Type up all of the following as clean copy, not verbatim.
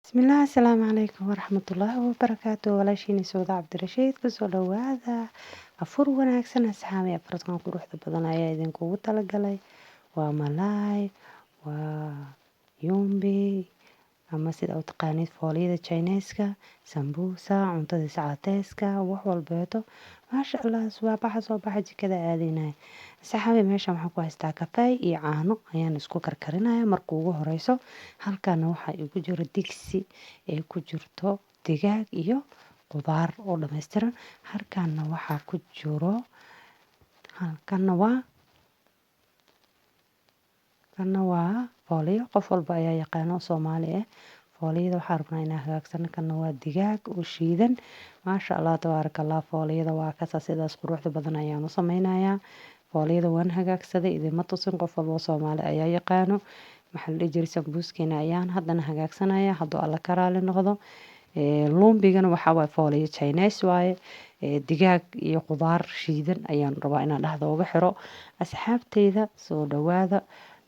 Bismillah, asalaamu calaykum waraxmatullaahi wabarakaatu. Walaashiina Sawda Cabdirashiid kusoo dhawaada. Afur wanaagsan asxaabi afartan quruxda badan ayaa idinkugu talagalay. Waa malaay, waa yumbi, ama sida u taqaanid fooliyada Chinese-ka, sambusa, cuntada sacateyska, wax walbeeto. Maasha Allah, subaxa soo baxa jikada aadinay. Saxaabi meeshan waxaan ku haystaa kafay iyo caano ayaan isku karkarinaya marka ugu horeyso. Halkaana waxaa igu jiro digsi ay ku jirto digaag iyo qudaar oo dhameystiran. Halkaana waxaa ku jiro kana waa fooliyo. Qof walba ayaa yaqaano Soomaali ah. Fooliyada waxaan rabnaa inaan hagaagsano. Kana waa digaag oo shiidan. Maasha Allah, tabaarakallah. Fooliyada waa kasa sidaas quruxda badan ayaan u sameynayaa. Fooliyada waan hagaagsaday idima tusin, qof walba Soomaali ayaa yaqaano. Maxaa la dhihi jiray sambuuskina ayaan haddana hagaagsanaya hadduu alla ka raali noqdo. Lumbigana waxaa waaye fooliyo Chinese waaye. Digaag iyo qudaar shiidan ayaan rabaa inaan dhexda uga xiro. Asxaabteyda soo dhawaada,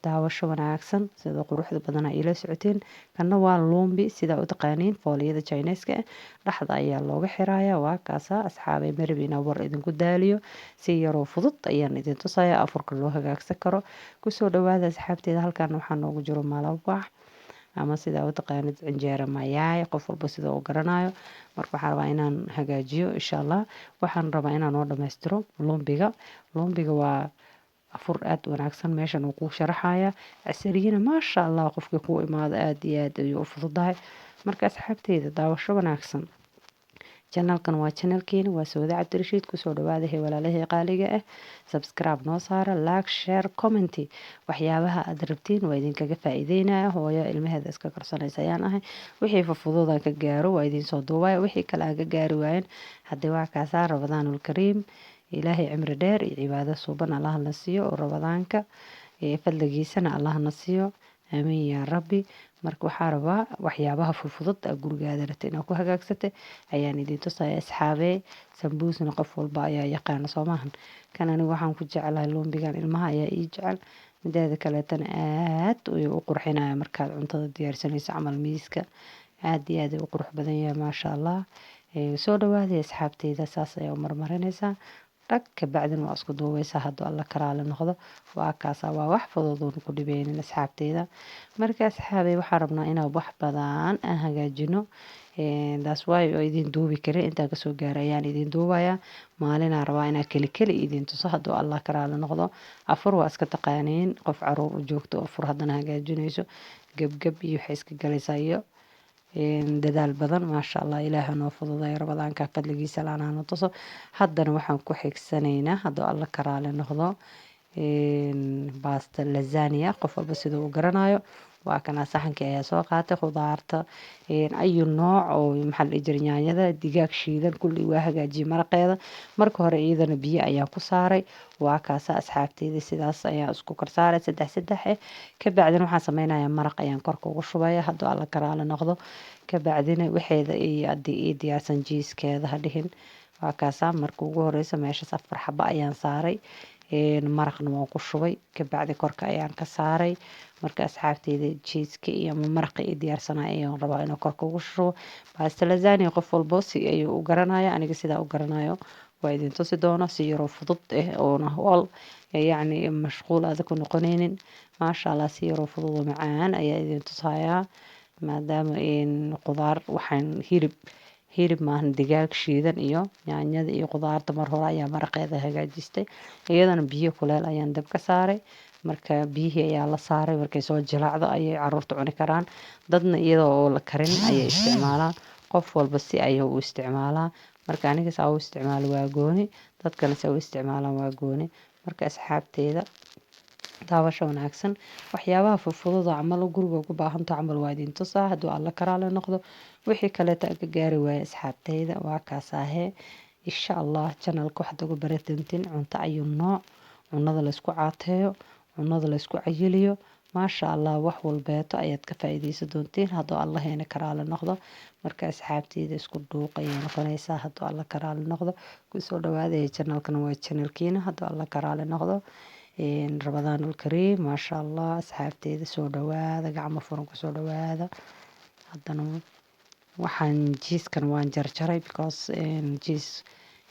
daawasho wanaagsan sida quruxda badan ay ila socoteen. Kana waa lumbi sida u taqaaniin fooliyada Chinese-ka dhexda ayaa looga xirayaa. Waa kaasa asxaabay maribina war idinku daaliyo si yaroo fudud ayaan idin tusayaa afurka loo hagaagsan karo. Kusoo dhawaada asxaabteyda. Halkaan waxaa noogu jiro malawax ama sida u taqaanid canjeera mayaay, qof walba sida uu garanayo. Marka waxaan rabaa inaan hagaajiyo insha Allah. Waxaan rabaa inaan oo dhammaystiro lumbiga waa afur aad wanaagsan meeshan uu ku sharaxaya casariina. Maasha Allah, qofkii ku imaado aad iyo aad ayuu u fududahay. Marka asxaabteyda daawasho wanaagsan. Channelkan waa channelkeena, waa Sawda Cabdirashiid. Kusoo dhawaada walaalahay qaaliga ah. Subscribe noo saara, like, share, comment. Waxyaabaha aad rabtiin waa idinkaga faa'iideynaya. Hooyo ilmaheeda iska karsanaysa ayaan ahay. Wixii fududaan ka gaaro waa idin soo duubaya. Wixii kale aan ka gaari waayeen haddii waa kaasaa Ramadaanul Kariim. Ilaahay cimri dheer iyo cibaado suuban Allah na siiyo oo Ramadaanka fadligiisana Allah na siiyo. Amiin yaa Rabbi. Marka waxaan rabaa waxyaabaha fudud gurigaada rabta inaad ku hagaagsate ayaan idin tusaya asxaabey. Sambuusna qof walba ayaa yaqaano Soomahan. Kan aniga waxaan ku jeclahay lumbigan, ilmaha ayaa ii jecel. Mideeda kaleetana aad u qurxinaya markaad cuntada diyaarsanayso camal miiska. Aad iyo aad u qurux badan yahay maasha Allah. Soo dhawaada asxaabteyda, saas ayaa u marmarinaysaa. Dhag ka bacdin waa isku duubeysaa hadduu alla ka raali noqdo. Waa kaasa waa wax fudud oo ku dhibeynin asxaabteyda. Marka asxaabey waxaan rabnaa inaan wax badan aan hagaajino. That's why oo idin duubi karin intaa ka soo gaarayaan idin duubaya. Maalinaa rabaa inaa keli idin tuso hadduu alla ka raali noqdo. Afur waa iska taqaaniin qof caruur u joogto afur haddana hagaajinayso. Gab iyo waxay iska galaysaa iyo dadaal badan. Maasha Allah, Ilaahay noo fududay Ramadaanka fadligiisa laana tuso. Haddana waxaan ku xigsanaynaa hadduu alla ka raali noqdo. Basta lasagna qof walba sida uu garanayo. Waa kana saxankii ayaa soo qaatay khudaarta ayu nooc oo maxaa la dhihi jiray yaanyada, digaag shiidan kulli waa hagaajiyay maraqeeda. Marka hore iyadana biyo ayaan ku saaray. Waa kaasa asxaabteyda sidaas ayaan isku karsaaray saddex ka bacdina waxaan sameynayaa maraq ayaan korka ugu shubaya hadduu alla ka raali noqdo. Ka bacdina waxeeda iyo diyaarsan jiiskeeda ha dhihin. Waa kaasa marka ugu horeysa meeshaas afar xaba ayaan saaray. Maraqna waan ku shubay ka bacdi korka ayaan ka saaray. Marka asxaabteyda jiiska iyo maraqa iyo diyaarsanay ayaan rabaa inaan korka ugu shubo. Basta lasagna qof walba si ayuu u garanayo. Aniga sidaa u garanayo waa idin tusi doona si yaroo fudud oo wal yacni mashquul aad ku noqonaynin. Maasha Allah, si yaroo fudud oo macaan ayaa idin tusayaa. Maadaama qudaar waxaan hilib maahan digaag shiidan iyo yaanyada iyo qudaarta mar hore ayaa maraqeeda hagaajistay. Iyadana biyo kuleel ayaan dab ka saaray. Marka biyihii ayaa la saaray markay soo jilacdo ayay carruurta cuni karaan. Dadna iyadoo oo la karin ayay isticmaalaan. Qof walba si ayuu u isticmaalaa. Marka aniga saa u isticmaalo waa gooni. Dadkana saa u isticmaalaan waa gooni. Marka asxaabteyda daawasho wanaagsan. Waxyaabaha fudud camal guriga ugu baahanto camal waa idin tusaa hadduu alla ka raali noqdo. Wixii kaleeta ka gaari waaya asxaabteyda waa kaasaahe. Insha Allah channelka waxaad ugu baratantiin cunto ayu nooc. Cunada la isku caateeyo, cunada la isku cayiliyo. Maasha Allah, wax walbeeto ayaad ka faa'iideysan doontiin hadduu Allahayna ka raali noqdo. Marka asxaabteyda isku dhuuq ayay noqonaysaa hadduu alla ka raali noqdo. Kusoo dhawaada channelkan waa channelkeena hadduu alla ka raali noqdo. Ramadaanul Kariim. Maasha Allah, asxaabteyda soo dhawaada gacmo furan ku soo dhawaada. haddana waxaan jiiskan waan jarjaray because jiis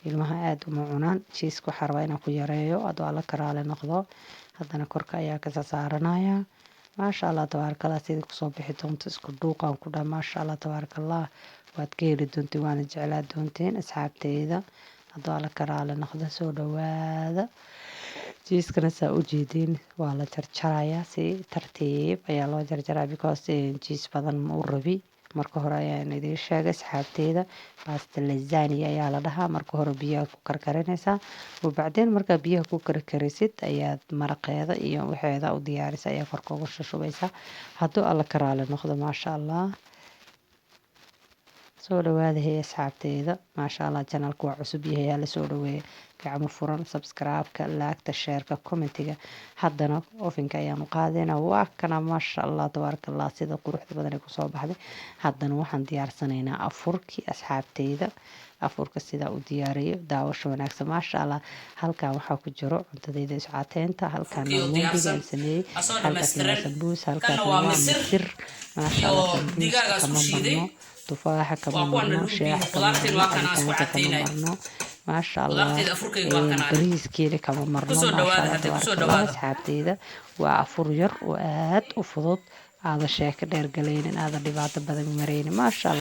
ilmaha aad uma cunaan. Jiiska waxaan rabaa inaan ku yareeyo adoo alla karaale noqdo. Haddana korka ayaa ka saaranaya. Maasha Allah tabaarakallah sidii kusoo bixi doonto isku dhuuqan ku dhaa. Maasha Allah tabaarakallah waad ka heli doontiin waana jeclaa doontiin asxaabteyda. Adoo alla karaale noqdo soo dhawaada. Jiiskana saa u jeedin waa la jarjarayaa si tartiib ayaa loo jarjaraa because jiis badan ma u rabi. Marka hore ayaan idiin sheegay asxaabteyda pasta lasagna ayaa la dhahaa. Marka hore biyaha ku karkarinaysaa bacdeen markaa biyaha ku karkarisid ayaad maraqeeda iyo waxeeda u diyaarisa ayaa korka uga shubaysaa. Hadduu alla karaale noqdo maasha Allah. soo dhawaada hey asxaabteyda maasha Allah channelku waa cusub yahay yaa la soo dhaweeyay gacmo furan subscribe-ka laagta share-ka commentiga haddana ofinka ayaanu qaadayna waa kana maasha Allah tabaarakallah sida quruxda badan ay ku soo baxday haddana waxaan diyaarsanaynaa afurkii asxaabteyda afurka sida u diyaariyo daawasho wanaagsan maasha Allah halkan waxaa ku jiro cuntadayda iscaateynta halkan muudiga aan sameeyay halkan sambuus halkan waa misir maasha Allah digaaga kama marno tufaaxa kama marno shaaxa kama marno maasha Allah bariiskeeda kama marno maasha Allah asxaabteyda waa afur yar oo aad u fudud aada sheeko dheer galaynin aada dhibaato badan maraynin maasha Allah